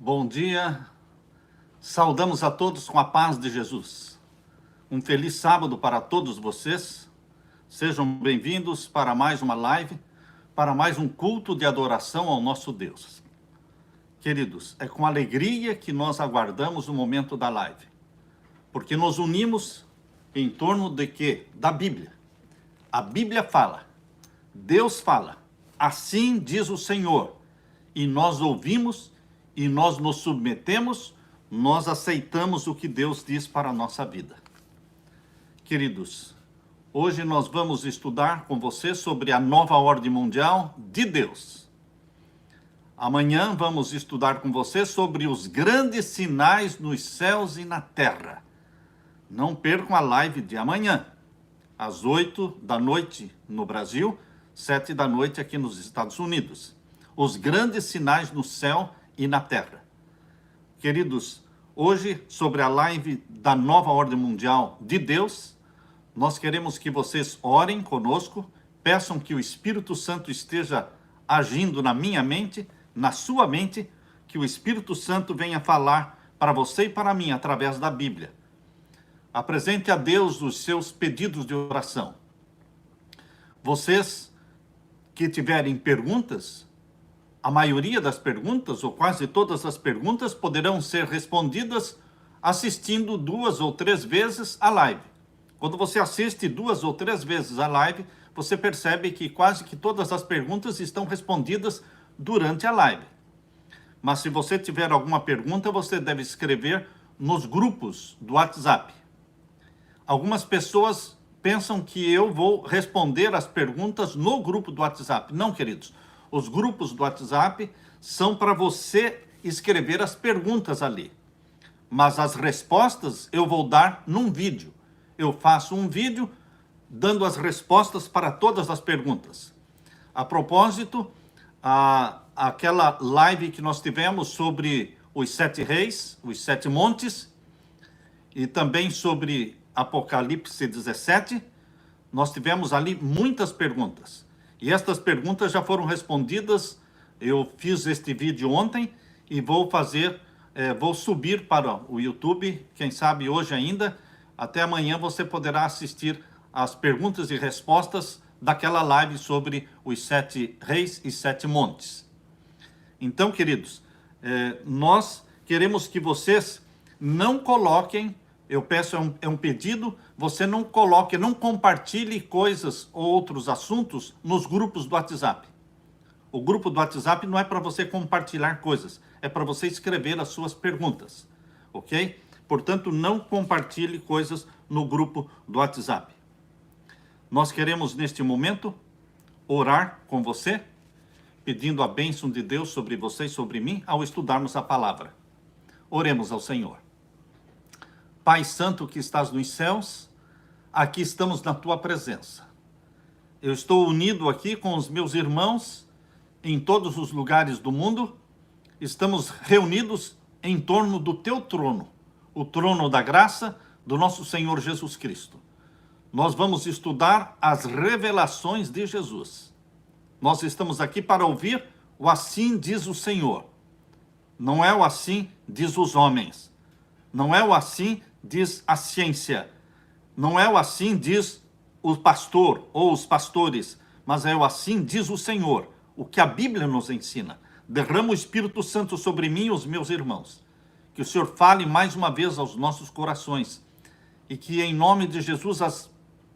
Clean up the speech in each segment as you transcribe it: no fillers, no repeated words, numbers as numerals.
Bom dia, saudamos a todos com a paz de Jesus. Um feliz sábado para todos vocês. Sejam bem-vindos para mais uma live, para mais um culto de adoração ao nosso Deus. Queridos, é com alegria que nós aguardamos o momento da live, porque nos unimos em torno de quê? Da Bíblia. A Bíblia fala, Deus fala, assim diz o Senhor, e nós ouvimos e nós nos submetemos, nós aceitamos o que Deus diz para a nossa vida. Queridos, hoje nós vamos estudar com você sobre a nova ordem mundial de Deus. Amanhã vamos estudar com você sobre os grandes sinais nos céus e na terra. Não percam a live de amanhã, às 8 da noite no Brasil, 7 da noite aqui nos Estados Unidos. Os grandes sinais no céu e na terra. Queridos, hoje, sobre a live da nova ordem mundial de Deus, nós queremos que vocês orem conosco, peçam que o Espírito Santo esteja agindo na minha mente, na sua mente, que o Espírito Santo venha falar para você e para mim através da Bíblia. Apresente a Deus os seus pedidos de oração. Vocês que tiverem perguntas, a maioria das perguntas, ou quase todas as perguntas, poderão ser respondidas assistindo 2 ou 3 vezes a live. Quando você assiste 2 ou 3 vezes a live, você percebe que quase que todas as perguntas estão respondidas durante a live. Mas se você tiver alguma pergunta, você deve escrever nos grupos do WhatsApp. Algumas pessoas pensam que eu vou responder as perguntas no grupo do WhatsApp. Não, queridos. Os grupos do WhatsApp são para você escrever as perguntas ali. Mas as respostas eu vou dar num vídeo. Eu faço um vídeo dando as respostas para todas as perguntas. A propósito, aquela live que nós tivemos sobre os 7 reis, os 7 montes, e também sobre Apocalipse 17, nós tivemos ali muitas perguntas. E estas perguntas já foram respondidas. Eu fiz este vídeo ontem e vou subir para o YouTube, quem sabe hoje ainda. Até amanhã você poderá assistir às perguntas e respostas daquela live sobre os 7 reis e 7 montes. Então, queridos, nós queremos que vocês não coloquem, eu peço, é um pedido, você não coloque, não compartilhe coisas ou outros assuntos nos grupos do WhatsApp. O grupo do WhatsApp não é para você compartilhar coisas, é para você escrever as suas perguntas, ok? Portanto, não compartilhe coisas no grupo do WhatsApp. Nós queremos, neste momento, orar com você, pedindo a bênção de Deus sobre você e sobre mim, ao estudarmos a palavra. Oremos ao Senhor. Pai Santo que estás nos céus, aqui estamos na tua presença. Eu estou unido aqui com os meus irmãos em todos os lugares do mundo. Estamos reunidos em torno do teu trono, o trono da graça do nosso Senhor Jesus Cristo. Nós vamos estudar as revelações de Jesus. Nós estamos aqui para ouvir o assim diz o Senhor. Não é o assim diz os homens. Não é o assim diz a ciência. Não é o assim diz o pastor ou os pastores, mas é o assim diz o Senhor, o que a Bíblia nos ensina. Derrama o Espírito Santo sobre mim e os meus irmãos. Que o Senhor fale mais uma vez aos nossos corações e que em nome de Jesus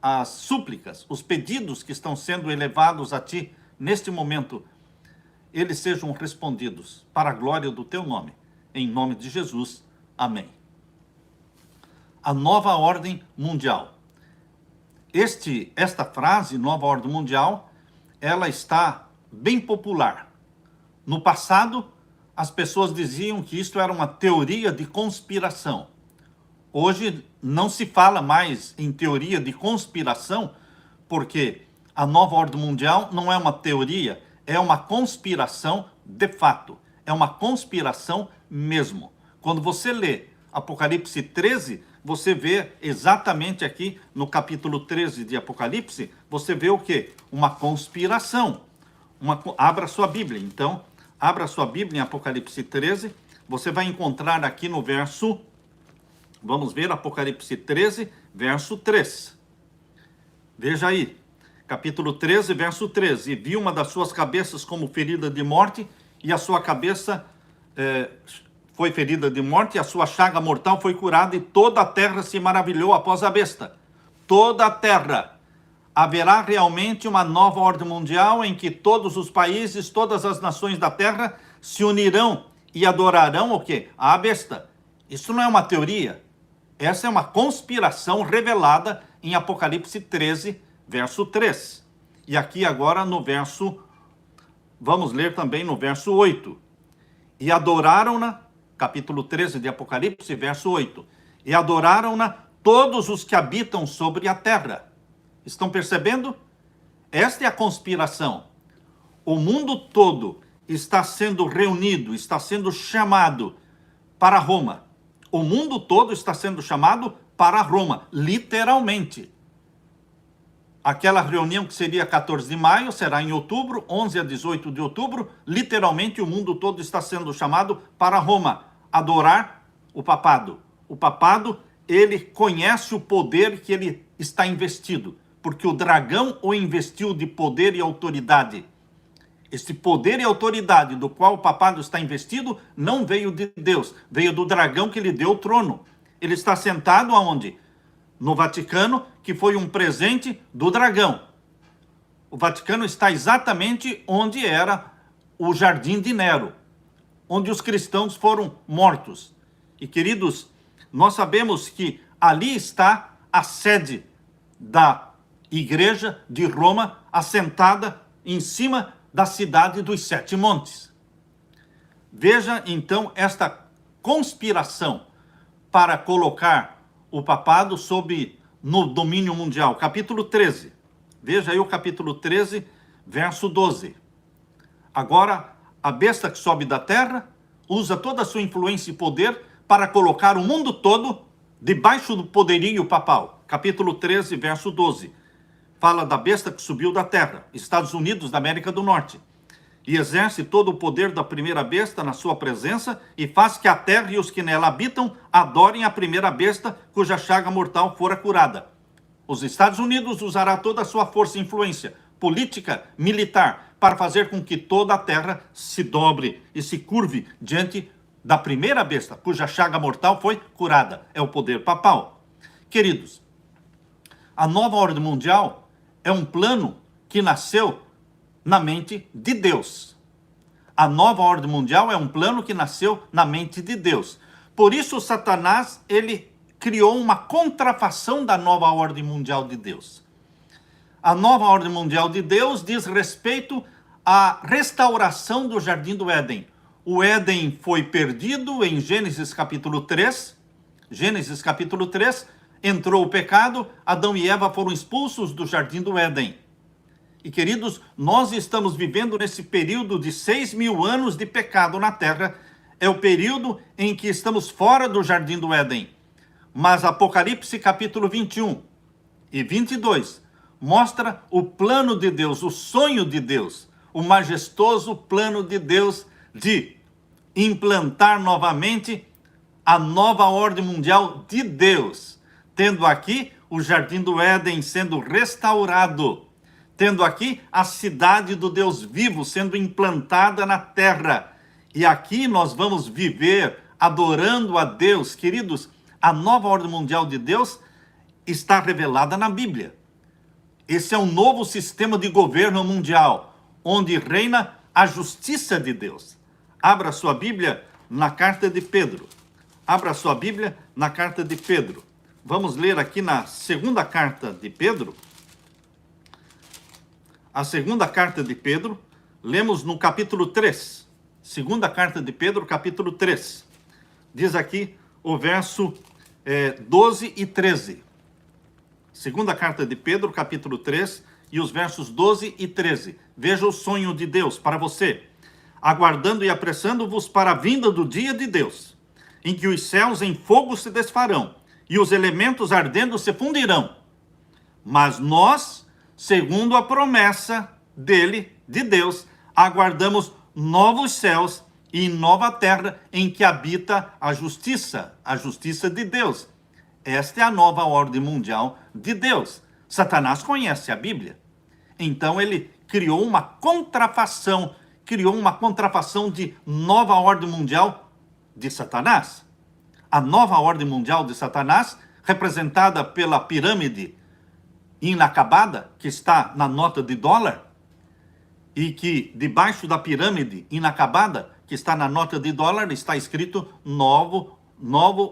as súplicas, os pedidos que estão sendo elevados a Ti neste momento, eles sejam respondidos para a glória do Teu nome. Em nome de Jesus. Amém. A nova ordem mundial. Esta frase, nova ordem mundial, ela está bem popular. No passado, as pessoas diziam que isto era uma teoria de conspiração. Hoje não se fala mais em teoria de conspiração, porque a nova ordem mundial não é uma teoria, é uma conspiração de fato. É uma conspiração mesmo. Quando você lê Apocalipse 13, você vê exatamente aqui no capítulo 13 de Apocalipse, você vê o quê? Uma conspiração. Abra sua Bíblia, então. Abra sua Bíblia em Apocalipse 13. você vai encontrar aqui no verso, vamos ver, Apocalipse 13, verso 3. Veja aí, capítulo 13, verso 13. E vi uma das suas cabeças como ferida de morte, e a sua cabeça foi ferida de morte, e a sua chaga mortal foi curada, e toda a terra se maravilhou após a besta. Toda a terra. Haverá realmente uma nova ordem mundial em que todos os países, todas as nações da terra se unirão e adorarão o quê? A besta. Isso não é uma teoria. Essa é uma conspiração revelada em Apocalipse 13, verso 3. E aqui agora no verso, vamos ler também no verso 8. E adoraram-na, capítulo 13 de Apocalipse, verso 8. E adoraram-na todos os que habitam sobre a terra. Estão percebendo? Esta é a conspiração. O mundo todo está sendo reunido, está sendo chamado para Roma. O mundo todo está sendo chamado para Roma, literalmente. Aquela reunião que seria 14 de maio, será em outubro, 11 a 18 de outubro. Literalmente o mundo todo está sendo chamado para Roma, adorar o papado. O papado, ele conhece o poder que ele está investido, porque o dragão o investiu de poder e autoridade. Este poder e autoridade do qual o papado está investido não veio de Deus, veio do dragão que lhe deu o trono. Ele está sentado aonde? No Vaticano, que foi um presente do dragão. O Vaticano está exatamente onde era o Jardim de Nero, onde os cristãos foram mortos. E, queridos, nós sabemos que ali está a sede da Igreja de Roma, assentada em cima da cidade dos Sete Montes. Veja, então, esta conspiração para colocar o papado no domínio mundial. Capítulo 13. Veja aí o capítulo 13, verso 12. Agora, a besta que sobe da terra usa toda a sua influência e poder para colocar o mundo todo debaixo do poderio papal. Capítulo 13, verso 12. Fala da besta que subiu da terra, Estados Unidos da América do Norte, e exerce todo o poder da primeira besta na sua presença e faz que a terra e os que nela habitam adorem a primeira besta cuja chaga mortal fora curada. Os Estados Unidos usará toda a sua força e influência política, militar, para fazer com que toda a terra se dobre e se curve diante da primeira besta cuja chaga mortal foi curada. É o poder papal. Queridos, a nova ordem mundial é um plano que nasceu na mente de Deus. A nova ordem mundial é um plano que nasceu na mente de Deus. Por isso, Satanás, ele criou uma contrafação da nova ordem mundial de Deus. A nova ordem mundial de Deus diz respeito à restauração do Jardim do Éden. O Éden foi perdido em Gênesis capítulo 3. Gênesis capítulo 3, entrou o pecado, Adão e Eva foram expulsos do Jardim do Éden. E, queridos, nós estamos vivendo nesse período de 6.000 anos de pecado na Terra. É o período em que estamos fora do Jardim do Éden. Mas Apocalipse capítulo 21 e 22 mostra o plano de Deus, o sonho de Deus, o majestoso plano de Deus de implantar novamente a nova ordem mundial de Deus, tendo aqui o Jardim do Éden sendo restaurado, tendo aqui a cidade do Deus vivo sendo implantada na terra. E aqui nós vamos viver adorando a Deus. Queridos, a nova ordem mundial de Deus está revelada na Bíblia. Esse é um novo sistema de governo mundial, onde reina a justiça de Deus. Abra sua Bíblia na carta de Pedro. Abra sua Bíblia na carta de Pedro. Vamos ler aqui na segunda carta de Pedro. A segunda carta de Pedro, lemos no capítulo 3. Segunda carta de Pedro, capítulo 3. Diz aqui o verso 12 e 13. Segunda carta de Pedro, capítulo 3, e os versos 12 e 13. Veja o sonho de Deus para você. Aguardando e apressando-vos para a vinda do dia de Deus, em que os céus em fogo se desfarão, e os elementos ardendo se fundirão. Mas nós, segundo a promessa dele, de Deus, aguardamos novos céus e nova terra em que habita a justiça de Deus. Esta é a nova ordem mundial de Deus. Satanás conhece a Bíblia. Então ele criou uma contrafação de nova ordem mundial de Satanás. A nova ordem mundial de Satanás, representada pela pirâmide inacabada, que está na nota de dólar, e que debaixo da pirâmide inacabada, que está na nota de dólar, está escrito novo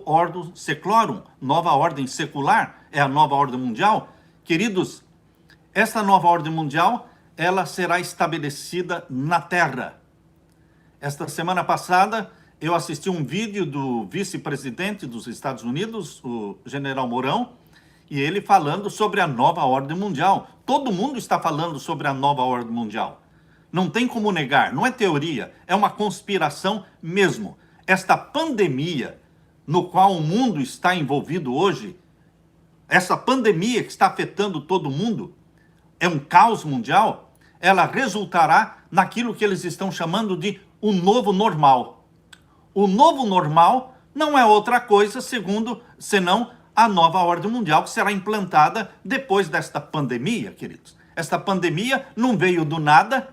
ordem seclorum, nova ordem secular, é a nova ordem mundial. Queridos, esta nova ordem mundial, ela será estabelecida na Terra. Esta semana passada, eu assisti um vídeo do vice-presidente dos Estados Unidos, o general Mourão, e ele falando sobre a nova ordem mundial. Todo mundo está falando sobre a nova ordem mundial. Não tem como negar, não é teoria, é uma conspiração mesmo. Esta pandemia no qual o mundo está envolvido hoje, essa pandemia que está afetando todo mundo, é um caos mundial, ela resultará naquilo que eles estão chamando de o novo normal. O novo normal não é outra coisa senão a nova ordem mundial que será implantada depois desta pandemia, queridos. Esta pandemia não veio do nada,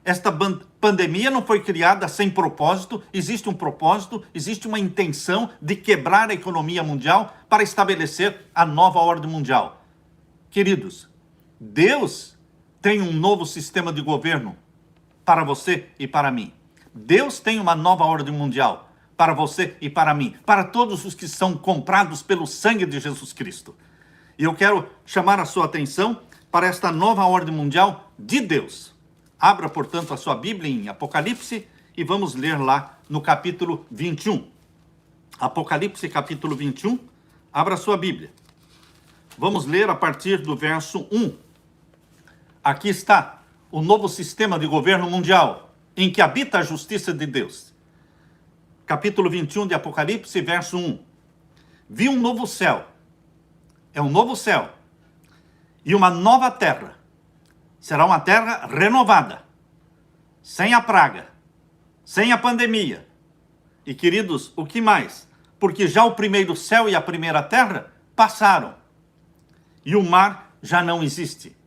esta pandemia não foi criada sem propósito, existe um propósito, existe uma intenção de quebrar a economia mundial para estabelecer a nova ordem mundial. Queridos, Deus tem um novo sistema de governo para você e para mim. Deus tem uma nova ordem mundial para você e para mim, para todos os que são comprados pelo sangue de Jesus Cristo. E eu quero chamar a sua atenção para esta nova ordem mundial de Deus. Abra, portanto, a sua Bíblia em Apocalipse e vamos ler lá no capítulo 21. Apocalipse, capítulo 21. Abra a sua Bíblia. Vamos ler a partir do verso 1. Aqui está o novo sistema de governo mundial, em que habita a justiça de Deus. Capítulo 21 de Apocalipse, verso 1. Vi um novo céu. É um novo céu. E uma nova terra. Será uma terra renovada, sem a praga, sem a pandemia. E, queridos, o que mais? Porque já o primeiro céu e a primeira terra passaram. E o mar já não existe.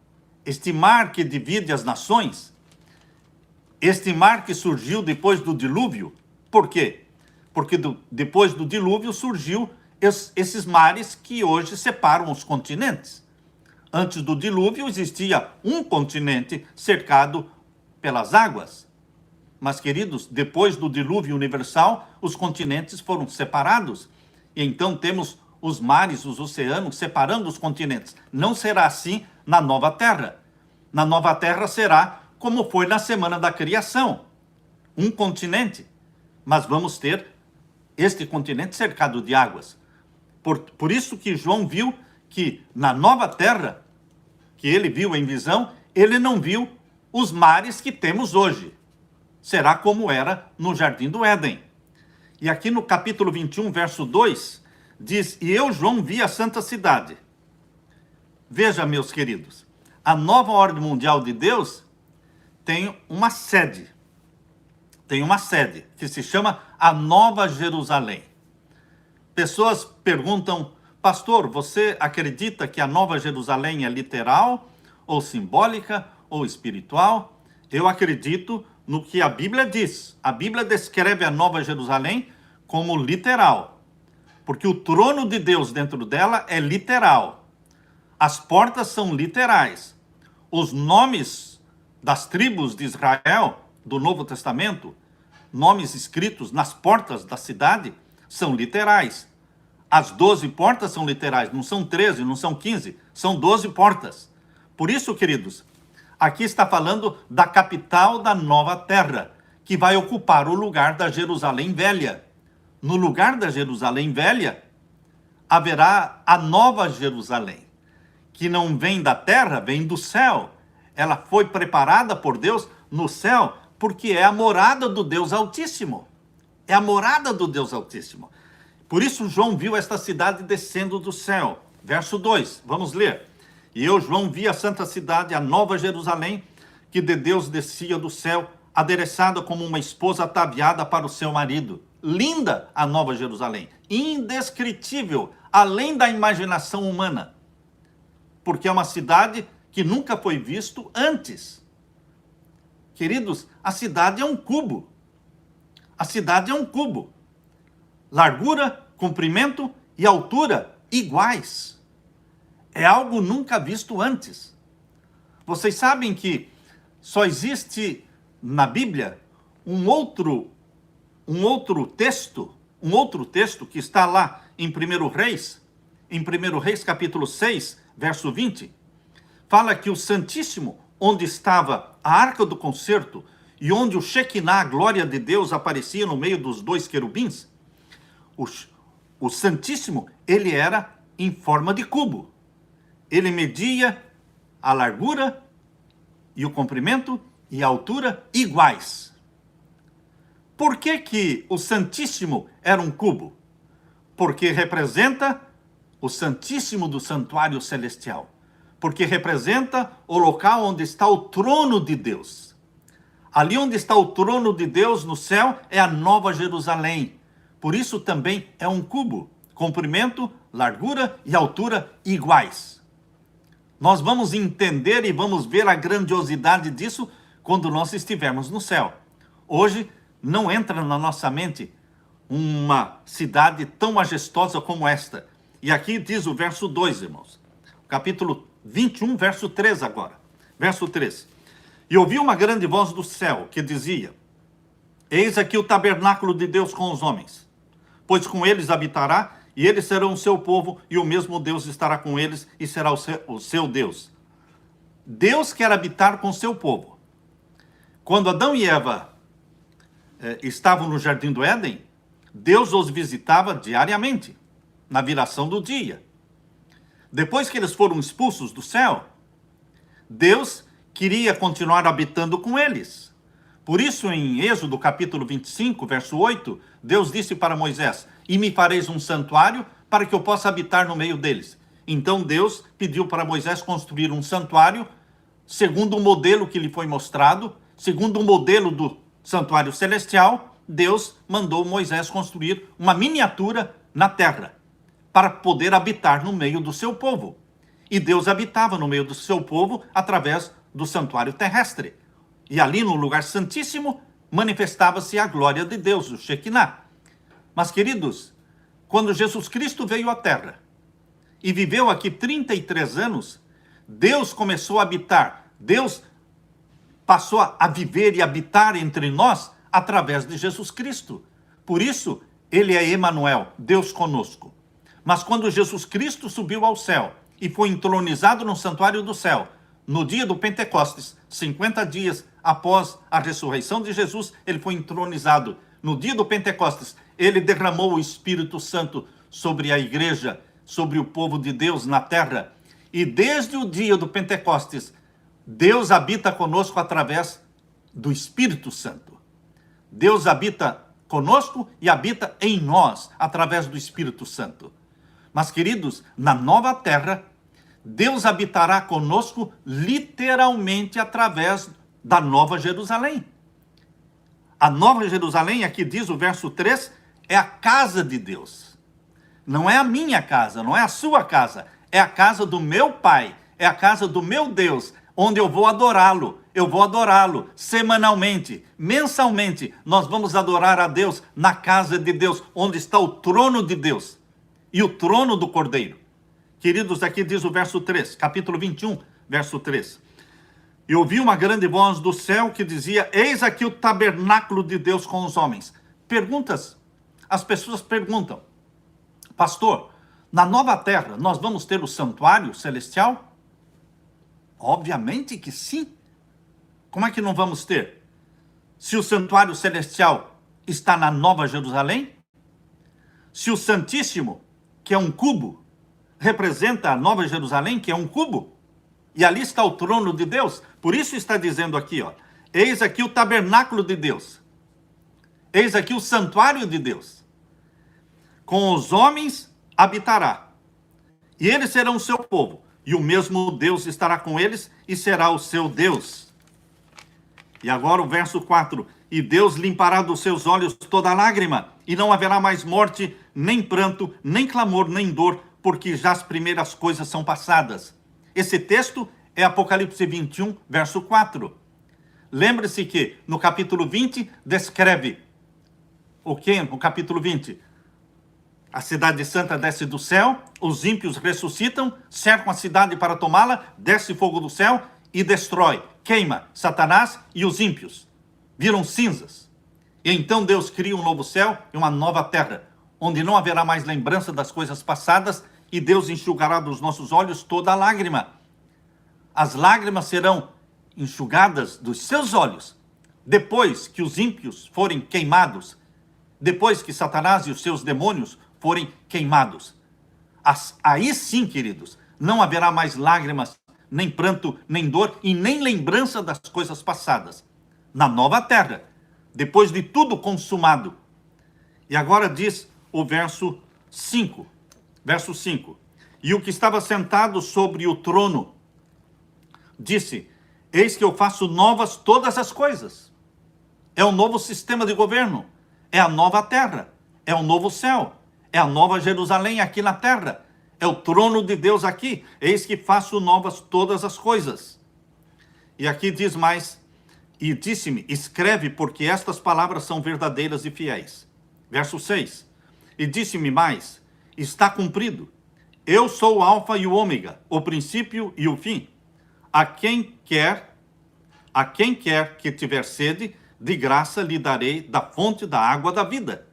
Este mar que divide as nações, este mar que surgiu depois do dilúvio. Por quê? Porque depois do dilúvio surgiu esses mares que hoje separam os continentes. Antes do dilúvio existia um continente cercado pelas águas. Mas, queridos, depois do dilúvio universal, os continentes foram separados. E então temos os mares, os oceanos separando os continentes. Não será assim na nova terra. Na nova terra será como foi na semana da criação. Um continente. Mas vamos ter este continente cercado de águas. Por isso que João viu que na nova terra, que ele viu em visão, ele não viu os mares que temos hoje. Será como era no Jardim do Éden. E aqui no capítulo 21, verso 2, diz, e eu, João, vi a santa cidade. Veja, meus queridos, a nova ordem mundial de Deus tem uma sede. Tem uma sede que se chama a Nova Jerusalém. Pessoas perguntam, pastor, você acredita que a Nova Jerusalém é literal, ou simbólica, ou espiritual? Eu acredito no que a Bíblia diz. A Bíblia descreve a Nova Jerusalém como literal, porque o trono de Deus dentro dela é literal. As portas são literais. Os nomes das tribos de Israel, do Novo Testamento, nomes escritos nas portas da cidade, são literais. As 12 portas são literais, não são 13, não são 15, são 12 portas. Por isso, queridos, aqui está falando da capital da nova terra, que vai ocupar o lugar da Jerusalém Velha. No lugar da Jerusalém Velha, haverá a nova Jerusalém, que não vem da terra, vem do céu. Ela foi preparada por Deus no céu, porque é a morada do Deus Altíssimo. É a morada do Deus Altíssimo. Por isso, João viu esta cidade descendo do céu. Verso 2, vamos ler. E eu, João, vi a santa cidade, a nova Jerusalém, que de Deus descia do céu, adereçada como uma esposa ataviada para o seu marido. Linda a Nova Jerusalém, indescritível, além da imaginação humana, porque é uma cidade que nunca foi visto antes. Queridos, a cidade é um cubo. A cidade é um cubo. Largura, comprimento e altura iguais. É algo nunca visto antes. Vocês sabem que só existe na Bíblia um outro texto que está lá em 1 Reis capítulo 6, verso 20, fala que o Santíssimo, onde estava a Arca do Concerto e onde o Shekinah, a glória de Deus, aparecia no meio dos dois querubins, o Santíssimo, ele era em forma de cubo. Ele media a largura e o comprimento e a altura iguais. Por que o Santíssimo era um cubo? Porque representa o Santíssimo do Santuário Celestial. Porque representa o local onde está o trono de Deus. Ali onde está o trono de Deus no céu é a Nova Jerusalém. Por isso também é um cubo. Comprimento, largura e altura iguais. Nós vamos entender e vamos ver a grandiosidade disso quando nós estivermos no céu. Hoje não entra na nossa mente uma cidade tão majestosa como esta. E aqui diz o verso 2, irmãos. Capítulo 21, verso 3 agora. Verso 3. E ouvi uma grande voz do céu que dizia: Eis aqui o tabernáculo de Deus com os homens, pois com eles habitará, e eles serão o seu povo, e o mesmo Deus estará com eles, e será o seu Deus. Deus quer habitar com o seu povo. Quando Adão e Eva estavam no Jardim do Éden, Deus os visitava diariamente, na viração do dia. Depois que eles foram expulsos do céu, Deus queria continuar habitando com eles. Por isso, em Êxodo capítulo 25, verso 8, Deus disse para Moisés: E me fareis um santuário para que eu possa habitar no meio deles. Então Deus pediu para Moisés construir um santuário, segundo o modelo que lhe foi mostrado, segundo o modelo do santuário celestial. Deus mandou Moisés construir uma miniatura na terra, para poder habitar no meio do seu povo. E Deus habitava no meio do seu povo através do santuário terrestre. E ali no lugar santíssimo manifestava-se a glória de Deus, o Shekinah. Mas, queridos, quando Jesus Cristo veio à terra e viveu aqui 33 anos, Deus começou a habitar, Deus passou a viver e habitar entre nós através de Jesus Cristo. Por isso, ele é Emanuel, Deus conosco. Mas quando Jesus Cristo subiu ao céu e foi entronizado no santuário do céu, no dia do Pentecostes, 50 dias após a ressurreição de Jesus, ele foi entronizado. No dia do Pentecostes, ele derramou o Espírito Santo sobre a igreja, sobre o povo de Deus na terra. E desde o dia do Pentecostes, Deus habita conosco através do Espírito Santo. Deus habita conosco e habita em nós através do Espírito Santo. Mas, queridos, na nova terra, Deus habitará conosco literalmente através da Nova Jerusalém. A Nova Jerusalém, aqui diz o verso 3, é a casa de Deus. Não é a minha casa, não é a sua casa. É a casa do meu Pai, é a casa do meu Deus, onde eu vou adorá-lo. Eu vou adorá-lo semanalmente, mensalmente. Nós vamos adorar a Deus na casa de Deus, onde está o trono de Deus e o trono do Cordeiro. Queridos, aqui diz o verso 3, capítulo 21, verso 3. E ouvi uma grande voz do céu que dizia: Eis aqui o tabernáculo de Deus com os homens. Perguntas. As pessoas perguntam: Pastor, na nova terra nós vamos ter o santuário celestial? Obviamente que sim. Como é que não vamos ter? Se o santuário celestial está na Nova Jerusalém? Se o Santíssimo, que é um cubo, representa a Nova Jerusalém, que é um cubo, e ali está o trono de Deus. Por isso está dizendo aqui, ó, eis aqui o tabernáculo de Deus, eis aqui o santuário de Deus, com os homens habitará, e eles serão o seu povo, e o mesmo Deus estará com eles, e será o seu Deus. E agora o verso 4. E Deus limpará dos seus olhos toda lágrima, e não haverá mais morte, nem pranto, nem clamor, nem dor, porque já as primeiras coisas são passadas. Esse texto é Apocalipse 21, verso 4. Lembre-se que no capítulo 20 descreve o que no capítulo 20? A cidade santa desce do céu, os ímpios ressuscitam, cercam a cidade para tomá-la, desce fogo do céu e destrói, queima Satanás e os ímpios. Viram cinzas. E então Deus cria um novo céu e uma nova terra, onde não haverá mais lembrança das coisas passadas, e Deus enxugará dos nossos olhos toda a lágrima. As lágrimas serão enxugadas dos seus olhos, depois que os ímpios forem queimados, depois que Satanás e os seus demônios forem queimados. Aí sim, queridos, não haverá mais lágrimas, nem pranto, nem dor e nem lembrança das coisas passadas. Na nova terra, depois de tudo consumado. E agora diz o verso 5. Verso 5. E o que estava sentado sobre o trono disse: eis que eu faço novas todas as coisas. É um novo sistema de governo. É a nova terra. É um novo céu. É a nova Jerusalém aqui na terra. É o trono de Deus aqui. Eis que faço novas todas as coisas. E aqui diz mais: e disse-me, escreve, porque estas palavras são verdadeiras e fiéis. Verso 6. E disse-me mais, está cumprido. Eu sou o alfa e o ômega, o princípio e o fim. A quem quer que tiver sede, de graça lhe darei da fonte da água da vida.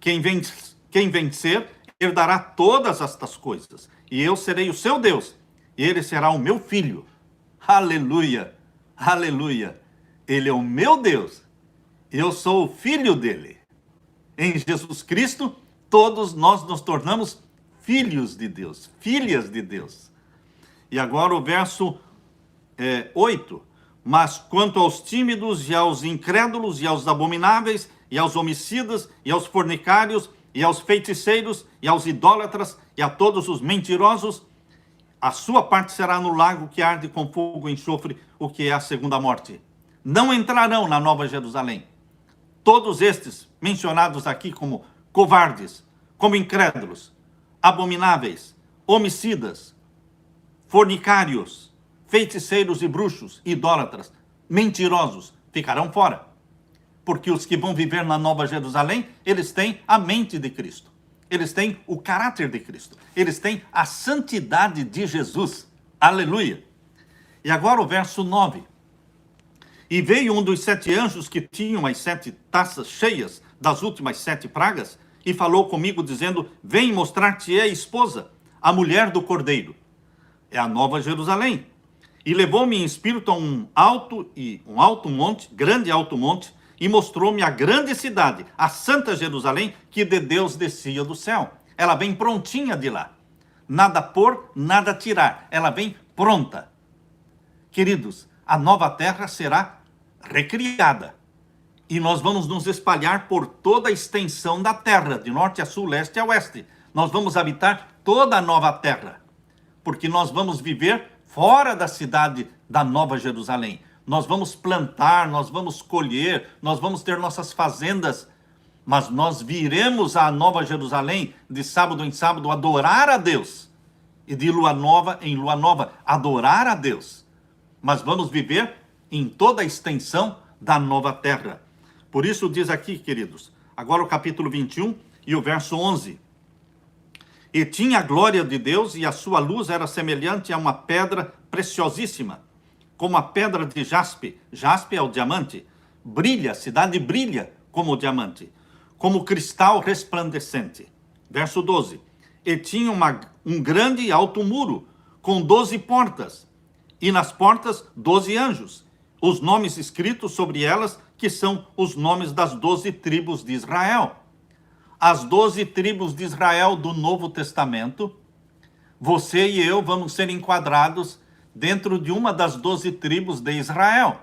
Quem vencer, herdará todas estas coisas, e eu serei o seu Deus, e ele será o meu filho. Aleluia, aleluia. Ele é o meu Deus, eu sou o filho dele. Em Jesus Cristo, todos nós nos tornamos filhos de Deus, filhas de Deus. E agora o verso 8. Mas quanto aos tímidos e aos incrédulos e aos abomináveis e aos homicidas e aos fornicários e aos feiticeiros e aos idólatras e a todos os mentirosos, a sua parte será no lago que arde com fogo e enxofre, o que é a segunda morte. Não entrarão na Nova Jerusalém. Todos estes mencionados aqui como covardes, como incrédulos, abomináveis, homicidas, fornicários, feiticeiros e bruxos, idólatras, mentirosos, ficarão fora. Porque os que vão viver na Nova Jerusalém, eles têm a mente de Cristo. Eles têm o caráter de Cristo. Eles têm a santidade de Jesus. Aleluia. E agora o verso 9. E veio um dos 7 anjos que tinham as 7 taças cheias das últimas 7 pragas, e falou comigo, dizendo: vem mostrar-te a esposa, a mulher do Cordeiro. É a Nova Jerusalém. E levou-me em espírito a um alto monte, grande alto monte, e mostrou-me a grande cidade, a Santa Jerusalém, que de Deus descia do céu. Ela vem prontinha de lá. Nada pôr, nada tirar. Ela vem pronta. Queridos, a nova terra será recriada. E nós vamos nos espalhar por toda a extensão da terra, de norte a sul, leste a oeste. Nós vamos habitar toda a nova terra, porque nós vamos viver fora da cidade da Nova Jerusalém. Nós vamos plantar, nós vamos colher, nós vamos ter nossas fazendas, mas nós viremos à Nova Jerusalém de sábado em sábado adorar a Deus, e de lua nova em lua nova adorar a Deus. Mas vamos viver em toda a extensão da nova terra. Por isso diz aqui, queridos, agora o capítulo 21 e o verso 11. E tinha a glória de Deus, e a sua luz era semelhante a uma pedra preciosíssima, como a pedra de jaspe. Jaspe é o diamante. Brilha, a cidade brilha como o diamante, como cristal resplandecente. Verso 12. E tinha um grande e alto muro, com 12 portas, e nas portas 12 anjos, os nomes escritos sobre elas, que são os nomes das 12 tribos de Israel. As 12 tribos de Israel do Novo Testamento, você e eu vamos ser enquadrados dentro de uma das 12 tribos de Israel.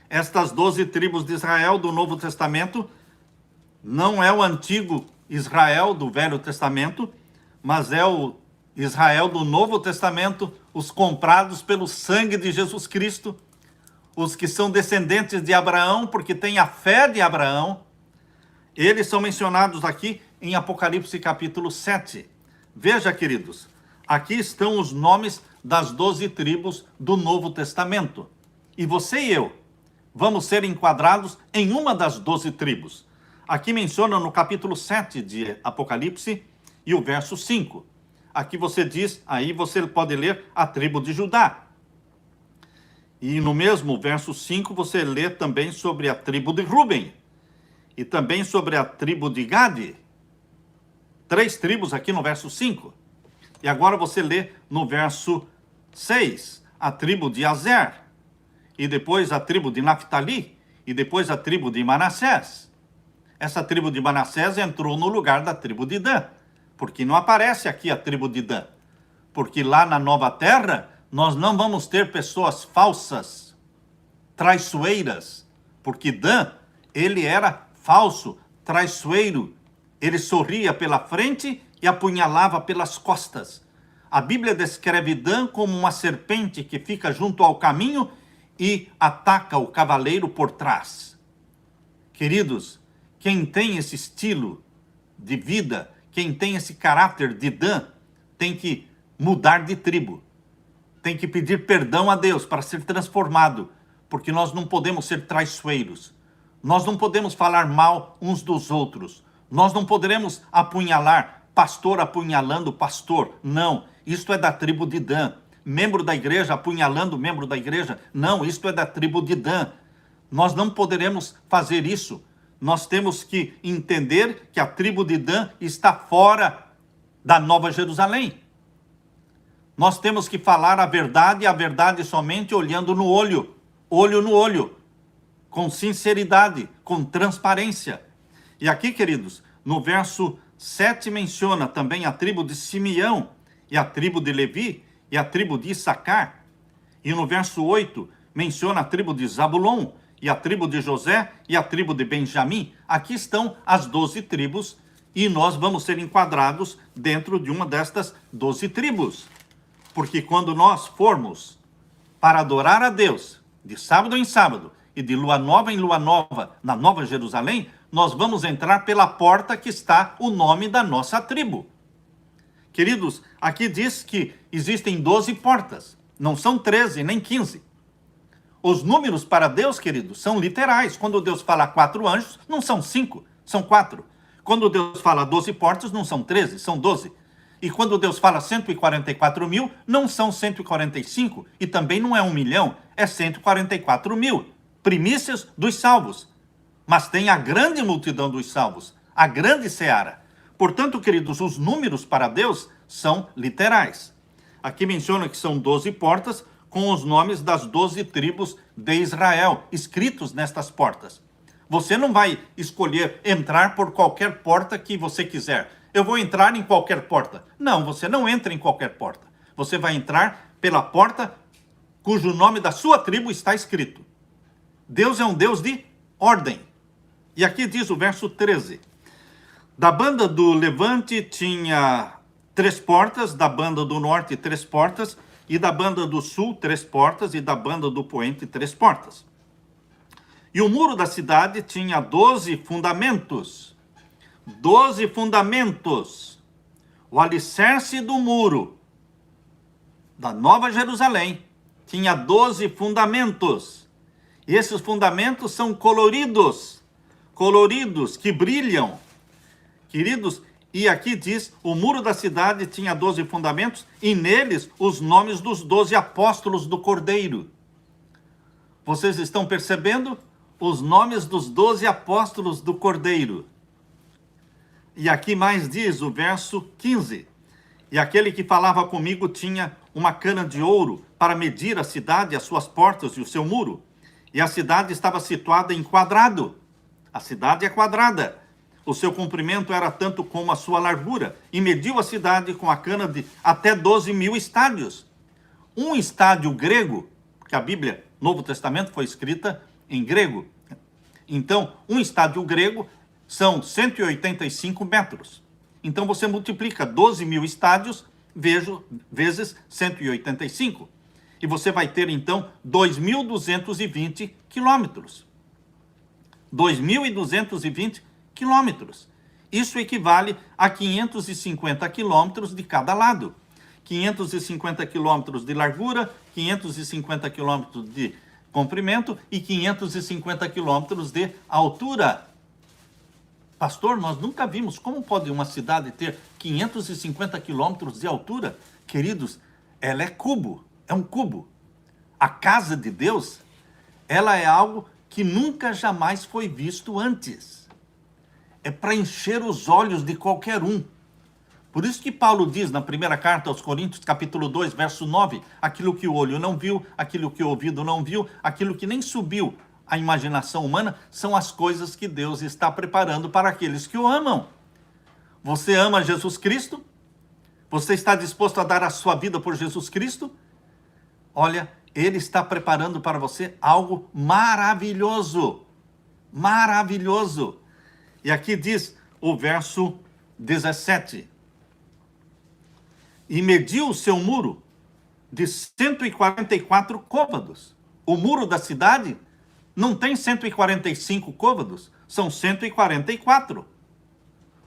Estas 12 tribos de Israel do Novo Testamento não é o antigo Israel do Velho Testamento, mas é o Israel do Novo Testamento, os comprados pelo sangue de Jesus Cristo, os que são descendentes de Abraão, porque têm a fé de Abraão, eles são mencionados aqui em Apocalipse capítulo 7. Veja, queridos, aqui estão os nomes das 12 tribos do Novo Testamento. E você e eu vamos ser enquadrados em uma das 12 tribos. Aqui menciona no capítulo 7 de Apocalipse e o verso 5. Aqui você diz, aí você pode ler a tribo de Judá. E no mesmo verso 5 você lê também sobre a tribo de Ruben. E também sobre a tribo de Gade. 3 tribos aqui no verso 5. E agora você lê no verso 6, a tribo de Azer. E depois a tribo de Naftali. E depois a tribo de Manassés. Essa tribo de Manassés entrou no lugar da tribo de Dan. Porque não aparece aqui a tribo de Dan. Porque lá na Nova Terra, nós não vamos ter pessoas falsas, traiçoeiras. Porque Dan, ele era falso, traiçoeiro. Ele sorria pela frente e apunhalava pelas costas. A Bíblia descreve Dan como uma serpente que fica junto ao caminho e ataca o cavaleiro por trás. Queridos, quem tem esse estilo de vida, quem tem esse caráter de Dan, tem que mudar de tribo. Tem que pedir perdão a Deus para ser transformado, porque nós não podemos ser traiçoeiros. Nós não podemos falar mal uns dos outros. Nós não poderemos apunhalar, pastor apunhalando pastor. Não, isto é da tribo de Dan. Membro da igreja apunhalando membro da igreja. Não, isto é da tribo de Dan. Nós não poderemos fazer isso. Nós temos que entender que a tribo de Dan está fora da Nova Jerusalém. Nós temos que falar a verdade somente olhando no olho no olho, com sinceridade, com transparência. E aqui, queridos, no verso 7 menciona também a tribo de Simeão, e a tribo de Levi, e a tribo de Issacar. E no verso 8 menciona a tribo de Zabulon, e a tribo de José, e a tribo de Benjamim. Aqui estão as 12 tribos, e nós vamos ser enquadrados dentro de uma destas 12 tribos. Porque quando nós formos para adorar a Deus, de sábado em sábado, e de lua nova em lua nova, na Nova Jerusalém, nós vamos entrar pela porta que está o nome da nossa tribo. Queridos, aqui diz que existem 12 portas, não são 13 nem 15. Os números para Deus, queridos, são literais. Quando Deus fala 4 anjos, não são 5, são 4. Quando Deus fala 12 portas, não são 13, são 12. E quando Deus fala 144 mil, não são 145, e também não é 1 milhão, é 144 mil. Primícias dos salvos. Mas tem a grande multidão dos salvos, a grande seara. Portanto, queridos, os números para Deus são literais. Aqui menciona que são 12 portas com os nomes das 12 tribos de Israel, escritos nestas portas. Você não vai escolher entrar por qualquer porta que você quiser. Eu vou entrar em qualquer porta. Não, você não entra em qualquer porta. Você vai entrar pela porta cujo nome da sua tribo está escrito. Deus é um Deus de ordem. E aqui diz o verso 13. Da banda do Levante tinha 3 portas, da banda do Norte 3 portas, e da banda do Sul 3 portas, e da banda do Poente 3 portas. E o muro da cidade tinha 12 fundamentos. 12 fundamentos. O alicerce do muro da Nova Jerusalém tinha 12 fundamentos. E esses fundamentos são coloridos, que brilham. Queridos, e aqui diz, o muro da cidade tinha 12 fundamentos, e neles os nomes dos 12 apóstolos do Cordeiro. Vocês estão percebendo? Os nomes dos 12 apóstolos do Cordeiro. E aqui mais diz o verso 15. E aquele que falava comigo tinha uma cana de ouro para medir a cidade, as suas portas e o seu muro. E a cidade estava situada em quadrado. A cidade é quadrada. O seu comprimento era tanto como a sua largura. E mediu a cidade com a cana de até 12 mil estádios. Um estádio grego, porque a Bíblia, Novo Testamento, foi escrita em grego. Então, um estádio grego são 185 metros. Então, você multiplica 12 mil estádios vezes 185. e você vai ter, então, 2.220 quilômetros. 2.220 quilômetros. Isso equivale a 550 quilômetros de cada lado. 550 quilômetros de largura, 550 quilômetros de comprimento e 550 quilômetros de altura. Pastor, nós nunca vimos como pode uma cidade ter 550 quilômetros de altura. Queridos, ela é cubo, é um cubo. A casa de Deus, ela é algo que nunca jamais foi visto antes. É para encher os olhos de qualquer um. Por isso que Paulo diz na primeira carta aos Coríntios, capítulo 2, verso 9, aquilo que o olho não viu, aquilo que o ouvido não viu, aquilo que nem subiu à imaginação humana, são as coisas que Deus está preparando para aqueles que o amam. Você ama Jesus Cristo? Você está disposto a dar a sua vida por Jesus Cristo? Olha, Ele está preparando para você algo maravilhoso. Maravilhoso. E aqui diz o verso 17. E mediu o seu muro de 144 côvados. O muro da cidade não tem 145 côvados, são 144.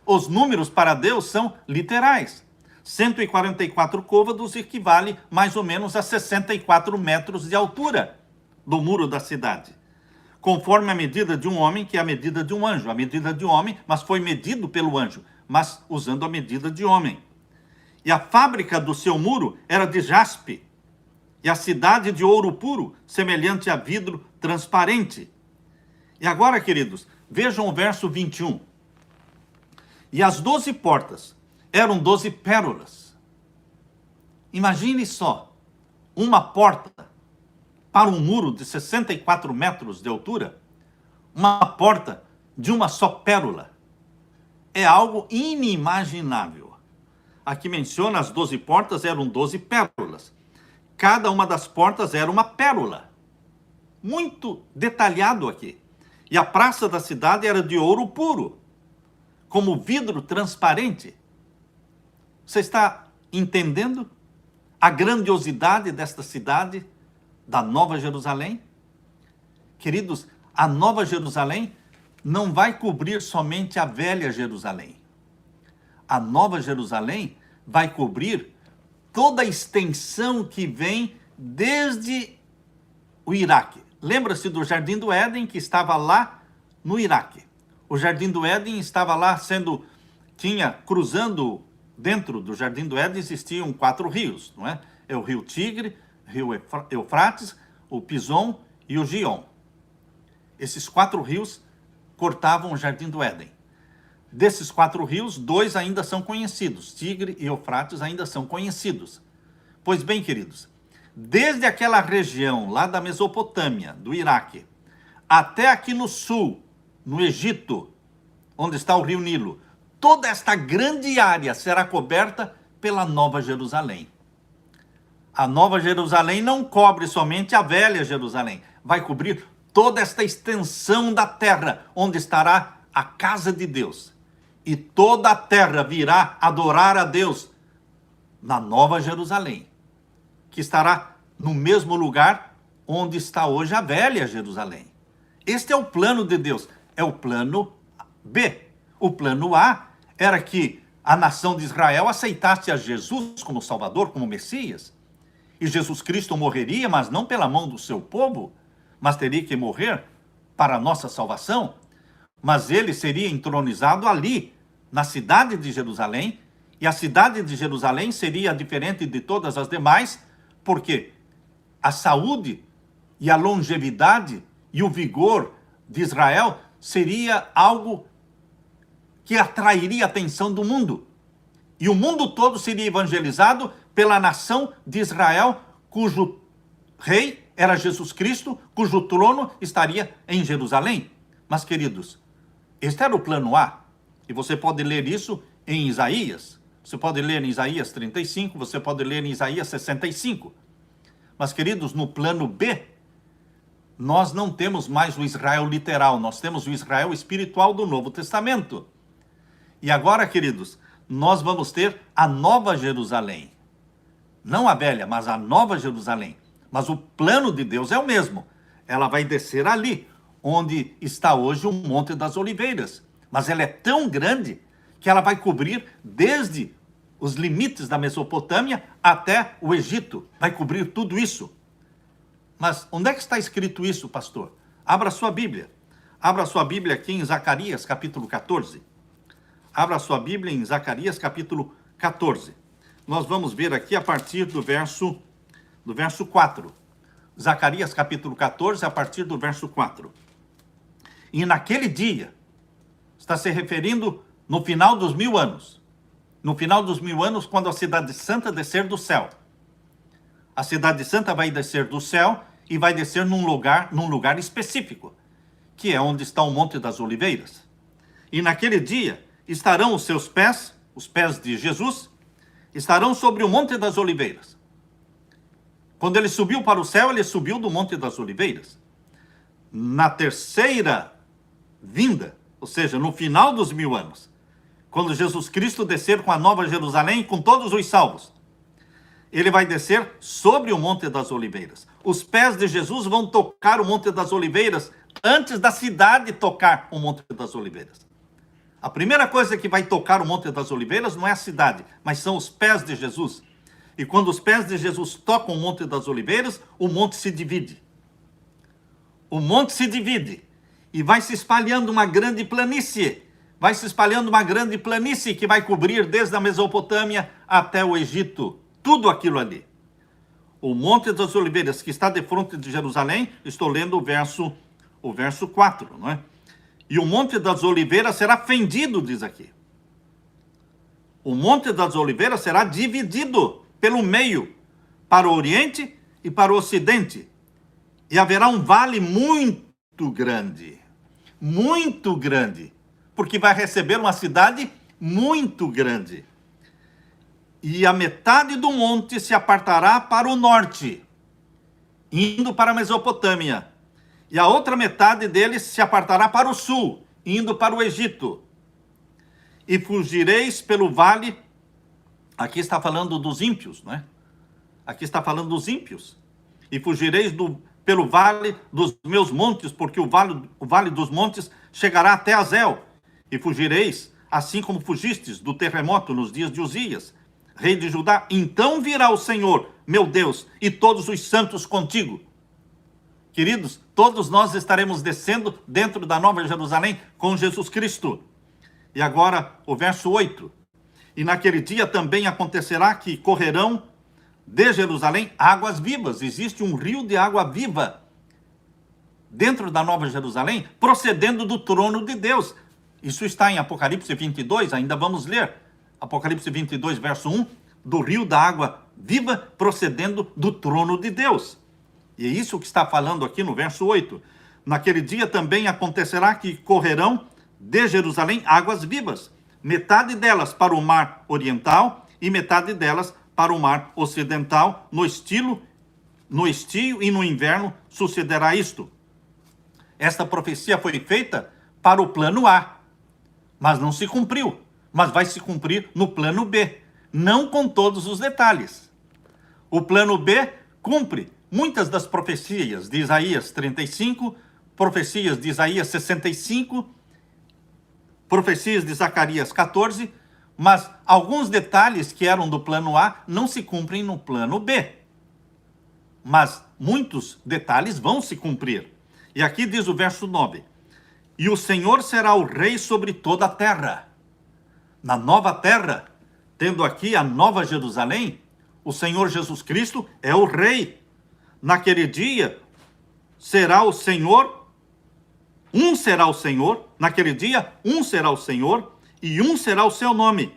Os números para Deus são literais. 144 côvados equivale mais ou menos a 64 metros de altura do muro da cidade. Conforme a medida de um homem, que é a medida de um anjo. A medida de homem, mas foi medido pelo anjo, mas usando a medida de homem. E a fábrica do seu muro era de jaspe, e a cidade de ouro puro, semelhante a vidro transparente. E agora, queridos, vejam o verso 21. E as 12 portas eram 12 pérolas. Imagine só, uma porta para um muro de 64 metros de altura, uma porta de uma só pérola. É algo inimaginável. Aqui menciona as 12 portas eram 12 pérolas. Cada uma das portas era uma pérola. Muito detalhado aqui. E a praça da cidade era de ouro puro, como vidro transparente. Você está entendendo a grandiosidade desta cidade, da Nova Jerusalém? Queridos, a Nova Jerusalém não vai cobrir somente a velha Jerusalém. A Nova Jerusalém vai cobrir toda a extensão que vem desde o Iraque. Lembra-se do Jardim do Éden, que estava lá no Iraque. O Jardim do Éden estava lá cruzando, dentro do Jardim do Éden existiam 4 rios, não é? É o rio Tigre, rio Eufrates, o Pison e o Gion. Esses 4 rios cortavam o Jardim do Éden. Desses 4 rios, 2 ainda são conhecidos. Tigre e Eufrates ainda são conhecidos. Pois bem, queridos, desde aquela região lá da Mesopotâmia, do Iraque, até aqui no sul, no Egito, onde está o rio Nilo, toda esta grande área será coberta pela Nova Jerusalém. A Nova Jerusalém não cobre somente a velha Jerusalém, vai cobrir toda esta extensão da terra, onde estará a casa de Deus. E toda a terra virá adorar a Deus na Nova Jerusalém, que estará no mesmo lugar onde está hoje a velha Jerusalém. Este é o plano de Deus, é o plano B. O plano A era que a nação de Israel aceitasse a Jesus como Salvador, como Messias. E Jesus Cristo morreria, mas não pela mão do seu povo, mas teria que morrer para a nossa salvação. Mas ele seria entronizado ali, na cidade de Jerusalém, e a cidade de Jerusalém seria diferente de todas as demais, porque a saúde e a longevidade e o vigor de Israel seria algo que atrairia a atenção do mundo. E o mundo todo seria evangelizado pela nação de Israel, cujo rei era Jesus Cristo, cujo trono estaria em Jerusalém. Mas, queridos, este era o plano A. E você pode ler isso em Isaías. Você pode ler em Isaías 35, você pode ler em Isaías 65. Mas, queridos, no plano B, nós não temos mais o Israel literal, nós temos o Israel espiritual do Novo Testamento. E agora, queridos, nós vamos ter a Nova Jerusalém. Não a velha, mas a Nova Jerusalém. Mas o plano de Deus é o mesmo. Ela vai descer ali, onde está hoje o Monte das Oliveiras. Mas ela é tão grande que ela vai cobrir desde os limites da Mesopotâmia até o Egito. Vai cobrir tudo isso. Mas onde é que está escrito isso, pastor? Abra sua Bíblia. Abra sua Bíblia aqui em Zacarias, capítulo 14. Abra sua Bíblia em Zacarias, capítulo 14. Nós vamos ver aqui a partir do verso 4. Zacarias, capítulo 14, a partir do verso 4. E naquele dia, está se referindo no final dos 1000 anos. No final dos 1000 anos, quando a Cidade Santa descer do céu. A Cidade Santa vai descer do céu e vai descer num lugar específico, que é onde está o Monte das Oliveiras. E naquele dia estarão os seus pés, os pés de Jesus, estarão sobre o Monte das Oliveiras. Quando ele subiu para o céu, ele subiu do Monte das Oliveiras. Na terceira vinda, ou seja, no final dos 1000 anos, quando Jesus Cristo descer com a Nova Jerusalém, com todos os salvos, ele vai descer sobre o Monte das Oliveiras. Os pés de Jesus vão tocar o Monte das Oliveiras antes da cidade tocar o Monte das Oliveiras. A primeira coisa que vai tocar o Monte das Oliveiras não é a cidade, mas são os pés de Jesus. E quando os pés de Jesus tocam o Monte das Oliveiras, o monte se divide. O monte se divide e vai se espalhando uma grande planície. Vai se espalhando uma grande planície que vai cobrir desde a Mesopotâmia até o Egito. Tudo aquilo ali. O Monte das Oliveiras, que está de frente de Jerusalém, estou lendo o verso 4, não é? E o Monte das Oliveiras será fendido, diz aqui. O Monte das Oliveiras será dividido pelo meio, para o Oriente e para o Ocidente. E haverá um vale muito grande, porque vai receber uma cidade muito grande. E a metade do monte se apartará para o norte, indo para a Mesopotâmia. E a outra metade dele se apartará para o sul, indo para o Egito. E fugireis pelo vale. Aqui está falando dos ímpios, não é? Aqui está falando dos ímpios. E fugireis pelo vale dos meus montes, porque o vale dos montes chegará até Azel. E fugireis, assim como fugistes do terremoto nos dias de Uzias, rei de Judá. Então virá o Senhor, meu Deus, e todos os santos contigo. Queridos, todos nós estaremos descendo dentro da Nova Jerusalém com Jesus Cristo. E agora, o verso 8. E naquele dia também acontecerá que correrão de Jerusalém águas vivas. Existe um rio de água viva dentro da Nova Jerusalém, procedendo do trono de Deus. Isso está em Apocalipse 22, ainda vamos ler. Apocalipse 22, verso 1, do rio da água viva procedendo do trono de Deus. E é isso que está falando aqui no verso 8. Naquele dia também acontecerá que correrão de Jerusalém águas vivas, metade delas para o mar oriental e metade delas para o mar ocidental. No estio e no inverno sucederá isto. Esta profecia foi feita para o plano A, mas não se cumpriu. Mas vai se cumprir no plano B, não com todos os detalhes. O plano B cumpre muitas das profecias de Isaías 35, profecias de Isaías 65, profecias de Zacarias 14, mas alguns detalhes que eram do plano A não se cumprem no plano B. Mas muitos detalhes vão se cumprir. E aqui diz o verso 9: e o Senhor será o rei sobre toda a terra. Na nova terra, tendo aqui a Nova Jerusalém, o Senhor Jesus Cristo é o rei. Naquele dia, será o Senhor, um será o Senhor, naquele dia, um será o Senhor, e um será o seu nome.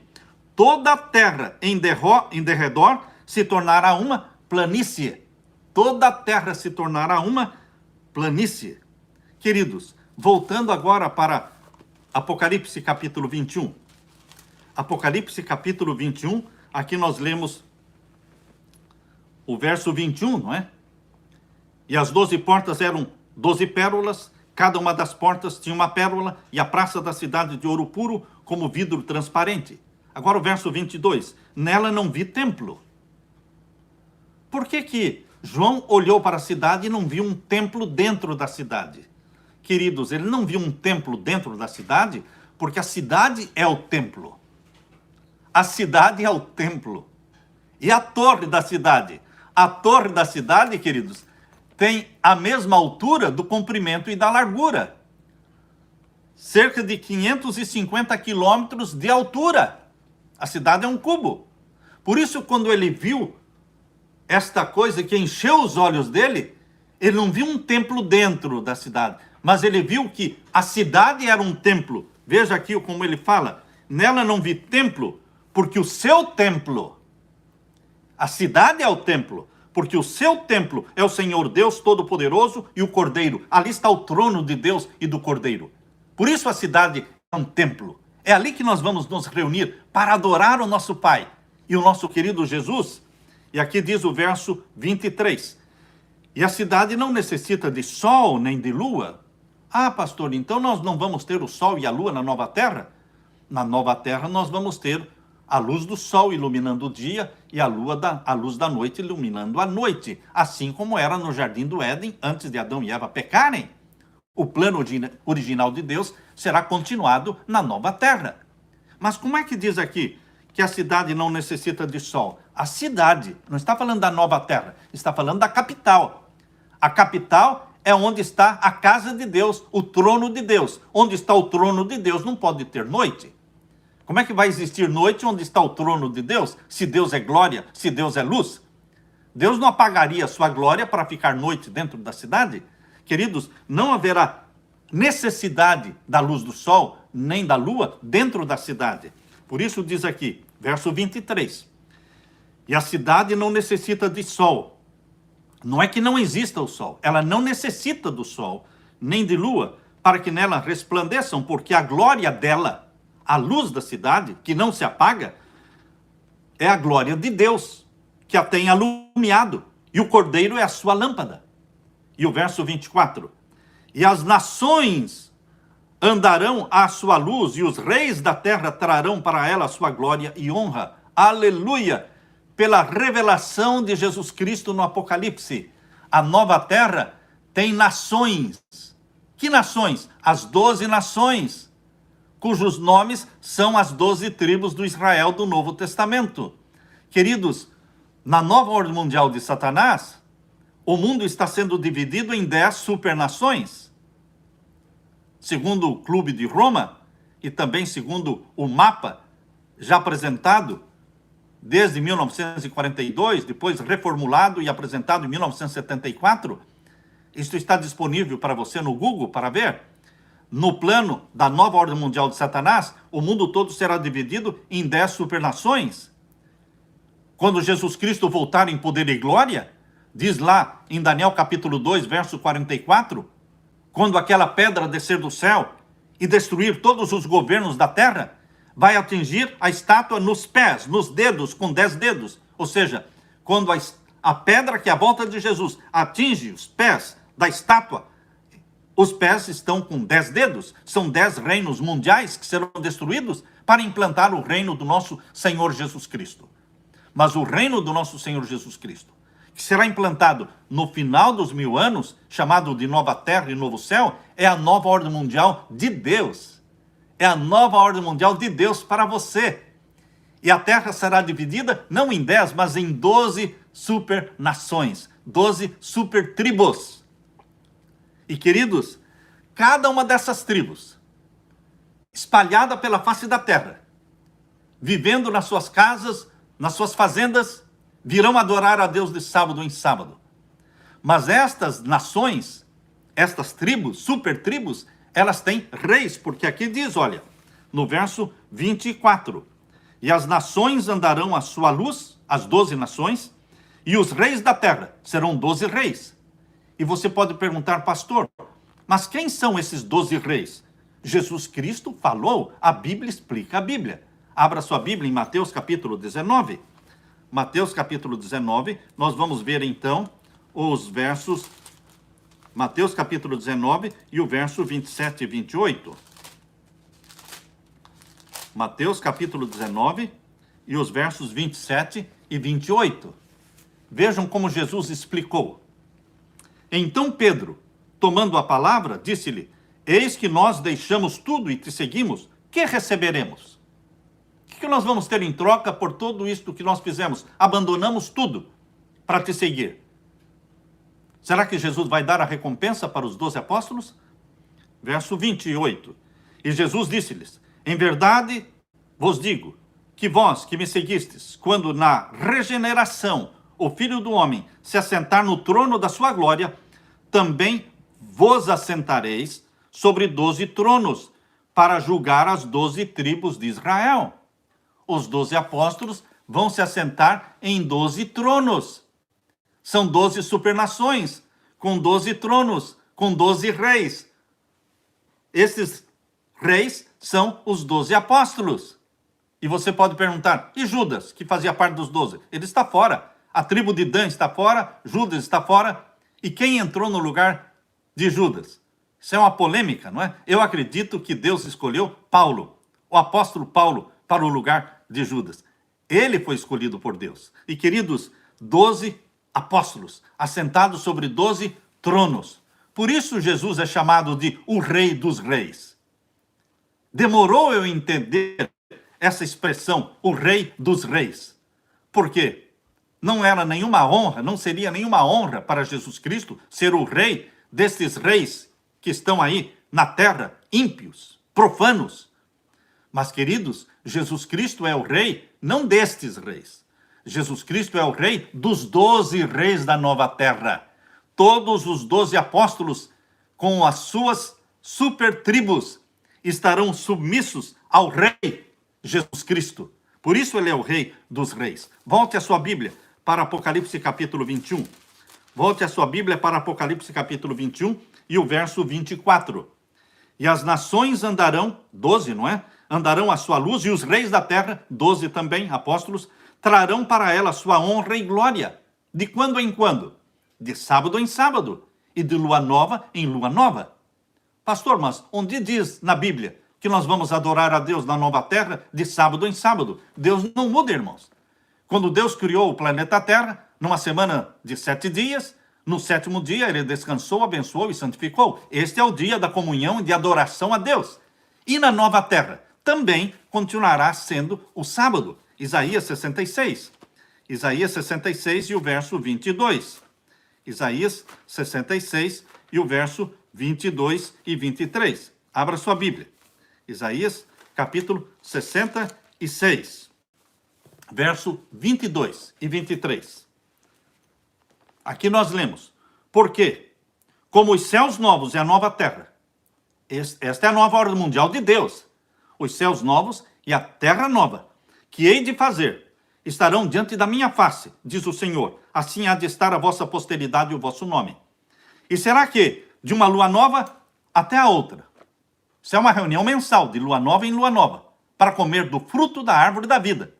Toda a terra em derredor se tornará uma planície. Toda a terra se tornará uma planície. Queridos, voltando agora para Apocalipse capítulo 21. Apocalipse capítulo 21, aqui nós lemos o verso 21, não é? E as 12 portas eram 12 pérolas, cada uma das portas tinha uma pérola, e a praça da cidade de ouro puro como vidro transparente. Agora o verso 22, nela não vi templo. Por que João olhou para a cidade e não viu um templo dentro da cidade. Queridos, ele não viu um templo dentro da cidade, porque a cidade é o templo. A cidade é o templo. E a torre da cidade? A torre da cidade, queridos, tem a mesma altura do comprimento e da largura. Cerca de 550 quilômetros de altura. A cidade é um cubo. Por isso, quando ele viu esta coisa que encheu os olhos dele, ele não viu um templo dentro da cidade, mas ele viu que a cidade era um templo. Veja aqui como ele fala: nela não vi templo, porque o seu templo, a cidade é o templo, porque o seu templo é o Senhor Deus Todo-Poderoso e o Cordeiro. Ali está o trono de Deus e do Cordeiro. Por isso a cidade é um templo. É ali que nós vamos nos reunir para adorar o nosso Pai e o nosso querido Jesus. E aqui diz o verso 23. E a cidade não necessita de sol nem de lua. Ah, pastor, então nós não vamos ter o sol e a lua na nova terra? Na nova terra nós vamos ter a luz do sol iluminando o dia e a luz da noite iluminando a noite, assim como era no jardim do Éden antes de Adão e Eva pecarem. O plano original de Deus será continuado na nova terra. Mas como é que diz aqui que a cidade não necessita de sol? A cidade, não está falando da nova terra, está falando da capital. A capital é onde está a casa de Deus, o trono de Deus. Onde está o trono de Deus não pode ter noite. Como é que vai existir noite onde está o trono de Deus? Se Deus é glória, se Deus é luz? Deus não apagaria sua glória para ficar noite dentro da cidade? Queridos, não haverá necessidade da luz do sol, nem da lua, dentro da cidade. Por isso diz aqui, verso 23. E a cidade não necessita de sol. Não é que não exista o sol. Ela não necessita do sol, nem de lua, para que nela resplandeçam, porque a glória dela, a luz da cidade, que não se apaga, é a glória de Deus, que a tem alumiado. E o Cordeiro é a sua lâmpada. E o verso 24. E as nações andarão à sua luz, e os reis da terra trarão para ela a sua glória e honra. Aleluia! Pela revelação de Jesus Cristo no Apocalipse. A nova terra tem nações. Que nações? As 12 nações, cujos nomes são as 12 tribos do Israel do Novo Testamento. Queridos, na nova ordem mundial de Satanás, o mundo está sendo dividido em 10 supernações. Segundo o Clube de Roma, e também segundo o mapa já apresentado desde 1942, depois reformulado e apresentado em 1974, isto está disponível para você no Google para ver. No plano da nova ordem mundial de Satanás, o mundo todo será dividido em 10 supernações. Quando Jesus Cristo voltar em poder e glória, diz lá em Daniel capítulo 2, verso 44, quando aquela pedra descer do céu e destruir todos os governos da terra, vai atingir a estátua nos pés, nos dedos, com 10 dedos. Ou seja, quando a pedra que é a volta de Jesus atinge os pés da estátua, os pés estão com 10 dedos. São 10 reinos mundiais que serão destruídos para implantar o reino do nosso Senhor Jesus Cristo. Mas o reino do nosso Senhor Jesus Cristo, que será implantado no final dos 1000 anos, chamado de nova terra e novo céu, é a nova ordem mundial de Deus. É a nova ordem mundial de Deus para você. E a terra será dividida não em 10, mas em 12 super nações, 12 super tribos. E queridos, cada uma dessas tribos, espalhada pela face da terra, vivendo nas suas casas, nas suas fazendas, virão adorar a Deus de sábado em sábado. Mas estas nações, estas tribos, super tribos, elas têm reis, porque aqui diz, olha, no verso 24, e as nações andarão à sua luz, as 12 nações, e os reis da terra serão 12 reis. E você pode perguntar, pastor, mas quem são esses 12 reis? Jesus Cristo falou, a Bíblia explica a Bíblia. Abra sua Bíblia em Mateus capítulo 19. Mateus capítulo 19, nós vamos ver então os versos, Mateus capítulo 19 e o verso 27 e 28. Mateus capítulo 19 e os versos 27 e 28. Vejam como Jesus explicou. Então Pedro, tomando a palavra, disse-lhe: eis que nós deixamos tudo e te seguimos, que receberemos? O que nós vamos ter em troca por tudo isto que nós fizemos? Abandonamos tudo para te seguir. Será que Jesus vai dar a recompensa para os 12 apóstolos? Verso 28. E Jesus disse-lhes: em verdade vos digo, que vós que me seguistes, quando na regeneração o Filho do Homem se assentar no trono da sua glória, também vos assentareis sobre 12 tronos, para julgar as 12 tribos de Israel. Os 12 apóstolos vão se assentar em 12 tronos. São 12 supernações, com 12 tronos, com 12 reis. Esses reis são os 12 apóstolos. E você pode perguntar, e Judas, que fazia parte dos 12? Ele está fora. A tribo de Dan está fora, Judas está fora. E quem entrou no lugar de Judas? Isso é uma polêmica, não é? Eu acredito que Deus escolheu Paulo, o apóstolo Paulo, para o lugar de Judas. Ele foi escolhido por Deus. E queridos, 12 apóstolos, assentados sobre 12 tronos. Por isso Jesus é chamado de o Rei dos Reis. Demorou eu entender essa expressão, o Rei dos Reis. Por quê? Não era nenhuma honra, não seria nenhuma honra para Jesus Cristo ser o rei desses reis que estão aí na terra, ímpios, profanos. Mas, queridos, Jesus Cristo é o rei não destes reis. Jesus Cristo é o rei dos 12 reis da nova terra. Todos os 12 apóstolos, com as suas super tribos, estarão submissos ao rei Jesus Cristo. Por isso ele é o rei dos reis. Volte a sua Bíblia para Apocalipse capítulo 21. Volte a sua Bíblia para Apocalipse capítulo 21 e o verso 24. E as nações andarão, 12, não é? Andarão à sua luz, e os reis da terra, 12 também, apóstolos, trarão para ela sua honra e glória. De quando em quando? De sábado em sábado. E de lua nova em lua nova. Pastor, mas onde diz na Bíblia que nós vamos adorar a Deus na nova terra de sábado em sábado? Deus não muda, irmãos. Quando Deus criou o planeta Terra, numa semana de 7 dias, no 7º dia ele descansou, abençoou e santificou. Este é o dia da comunhão e de adoração a Deus. E na nova terra também continuará sendo o sábado. Isaías 66. Isaías 66 e o verso 22. Isaías 66 e o verso 22 e 23. Abra sua Bíblia. Isaías capítulo 66. Verso 22 e 23. Aqui nós lemos: porque, como os céus novos e a nova terra, esta é a nova ordem mundial de Deus, os céus novos e a terra nova, que hei de fazer, estarão diante da minha face, diz o Senhor, assim há de estar a vossa posteridade e o vosso nome. E será que, de uma lua nova até a outra, isso é uma reunião mensal, de lua nova em lua nova, para comer do fruto da árvore da vida.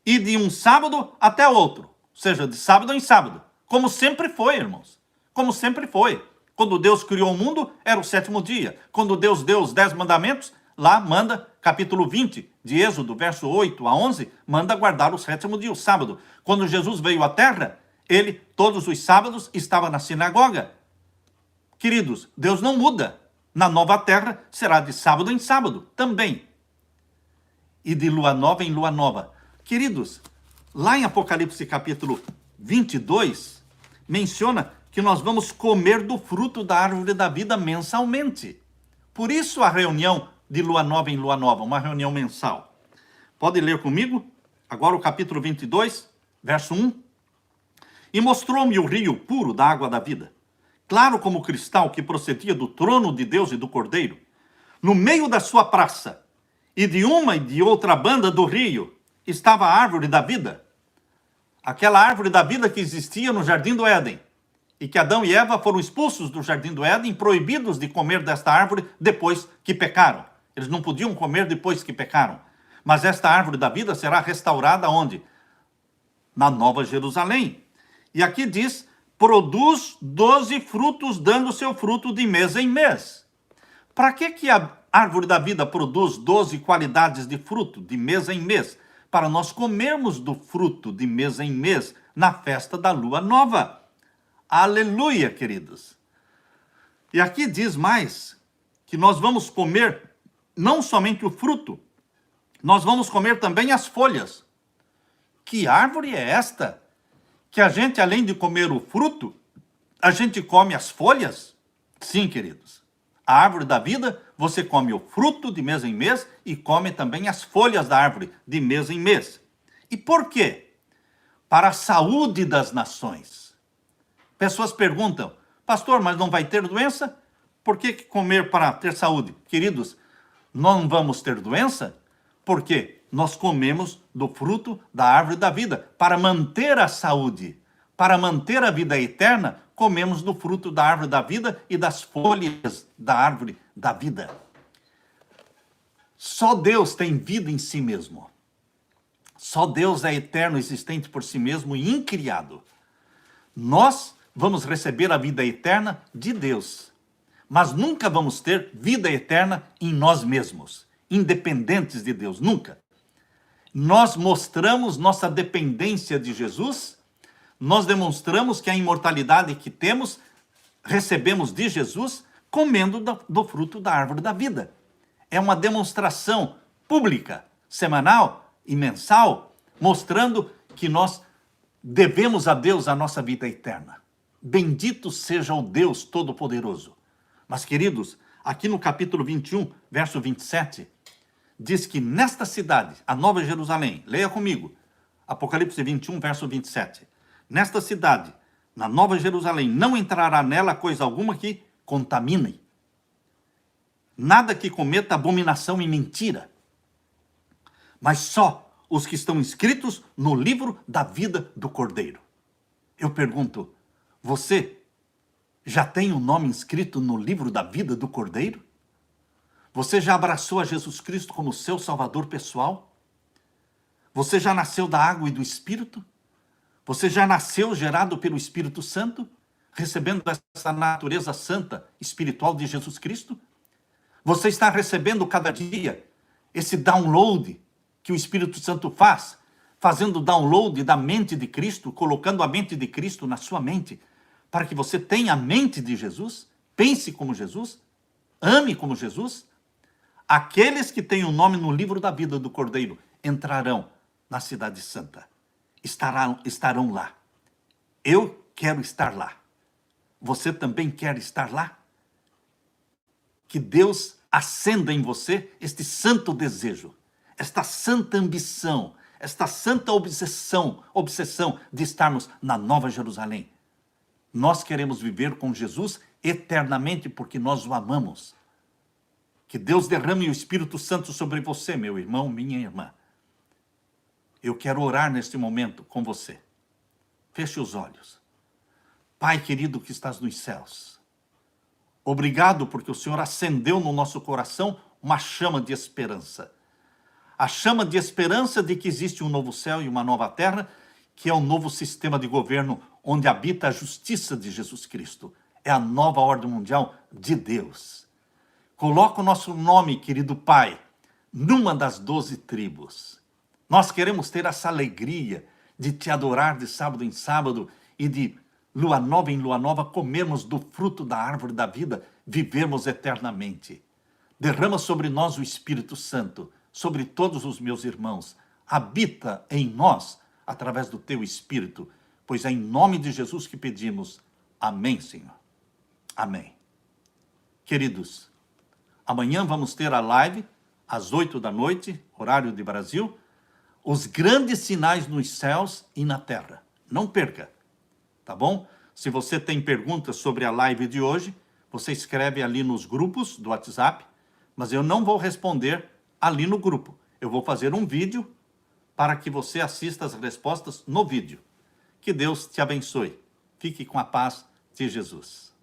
E de um sábado até outro, ou seja, de sábado em sábado, como sempre foi, irmãos, como sempre foi. Quando Deus criou o mundo, era o 7º dia. Quando Deus deu os 10 mandamentos, lá manda, capítulo 20 de Êxodo, verso 8 a 11, manda guardar o 7º dia, o sábado. Quando Jesus veio à terra, ele, todos os sábados, estava na sinagoga. Queridos, Deus não muda. Na nova terra, será de sábado em sábado, também. E de lua nova em lua nova. Queridos, lá em Apocalipse capítulo 22, menciona que nós vamos comer do fruto da árvore da vida mensalmente. Por isso a reunião de lua nova em lua nova, uma reunião mensal. Pode ler comigo? Agora o capítulo 22, verso 1. E mostrou-me o rio puro da água da vida, claro como cristal, que procedia do trono de Deus e do Cordeiro, no meio da sua praça, e de uma e de outra banda do rio estava a árvore da vida, aquela árvore da vida que existia no Jardim do Éden, e que Adão e Eva foram expulsos do Jardim do Éden, proibidos de comer desta árvore depois que pecaram. Eles não podiam comer depois que pecaram. Mas esta árvore da vida será restaurada onde? Na Nova Jerusalém. E aqui diz: produz 12 frutos, dando seu fruto de mês em mês. Para que a árvore da vida produz 12 qualidades de fruto, de mês em mês? para nós comermos do fruto de mês em mês na festa da lua nova. Aleluia, queridos. E aqui diz mais que nós vamos comer não somente o fruto, nós vamos comer também as folhas. Que árvore é esta? Que a gente, além de comer o fruto, a gente come as folhas? Sim, queridos. A árvore da vida, você come o fruto de mês em mês e come também as folhas da árvore de mês em mês. E por quê? Para a saúde das nações. Pessoas perguntam, pastor, mas não vai ter doença? Por que comer para ter saúde? Queridos, não vamos ter doença porque nós comemos do fruto da árvore da vida. Para manter a saúde, para manter a vida eterna, comemos do fruto da árvore da vida e das folhas da árvore da vida. Só Deus tem vida em si mesmo. Só Deus é eterno, existente por si mesmo e incriado. Nós vamos receber a vida eterna de Deus, mas nunca vamos ter vida eterna em nós mesmos, independentes de Deus, nunca. Nós mostramos nossa dependência de Jesus, nós demonstramos que a imortalidade que temos, recebemos de Jesus, comendo do fruto da árvore da vida. É uma demonstração pública, semanal e mensal, mostrando que nós devemos a Deus a nossa vida eterna. Bendito seja o Deus Todo-Poderoso. Mas, queridos, aqui no capítulo 21, verso 27, diz que nesta cidade, a Nova Jerusalém, leia comigo, Apocalipse 21, verso 27. Nesta cidade, na Nova Jerusalém, não entrará nela coisa alguma que contamine. Nada que cometa abominação e mentira. Mas só os que estão inscritos no livro da vida do Cordeiro. Eu pergunto, você já tem o nome inscrito no livro da vida do Cordeiro? Você já abraçou a Jesus Cristo como seu Salvador pessoal? Você já nasceu da água e do Espírito? Você já nasceu gerado pelo Espírito Santo, recebendo essa natureza santa, espiritual de Jesus Cristo? Você está recebendo cada dia esse download que o Espírito Santo faz, fazendo download da mente de Cristo, colocando a mente de Cristo na sua mente, para que você tenha a mente de Jesus, pense como Jesus, ame como Jesus? Aqueles que têm o nome no livro da vida do Cordeiro entrarão na Cidade Santa. Estarão lá. Eu quero estar lá. Você também quer estar lá? Que Deus acenda em você este santo desejo, esta santa ambição, esta santa obsessão de estarmos na Nova Jerusalém. Nós queremos viver com Jesus eternamente porque nós o amamos. Que Deus derrame o Espírito Santo sobre você, meu irmão, minha irmã. Eu quero orar neste momento com você. Feche os olhos. Pai querido que estás nos céus, obrigado porque o Senhor acendeu no nosso coração uma chama de esperança. A chama de esperança de que existe um novo céu e uma nova terra, que é o novo sistema de governo onde habita a justiça de Jesus Cristo. É a nova ordem mundial de Deus. Coloca o nosso nome, querido Pai, numa das 12 tribos. Nós queremos ter essa alegria de te adorar de sábado em sábado e de lua nova em lua nova comermos do fruto da árvore da vida, vivermos eternamente. Derrama sobre nós o Espírito Santo, sobre todos os meus irmãos. Habita em nós através do teu Espírito, pois é em nome de Jesus que pedimos. Amém, Senhor. Amém. Queridos, amanhã vamos ter a live às 8 da noite, horário de Brasil, os grandes sinais nos céus e na terra. Não perca, tá bom? Se você tem perguntas sobre a live de hoje, você escreve ali nos grupos do WhatsApp, mas eu não vou responder ali no grupo. Eu vou fazer um vídeo para que você assista as respostas no vídeo. Que Deus te abençoe. Fique com a paz de Jesus.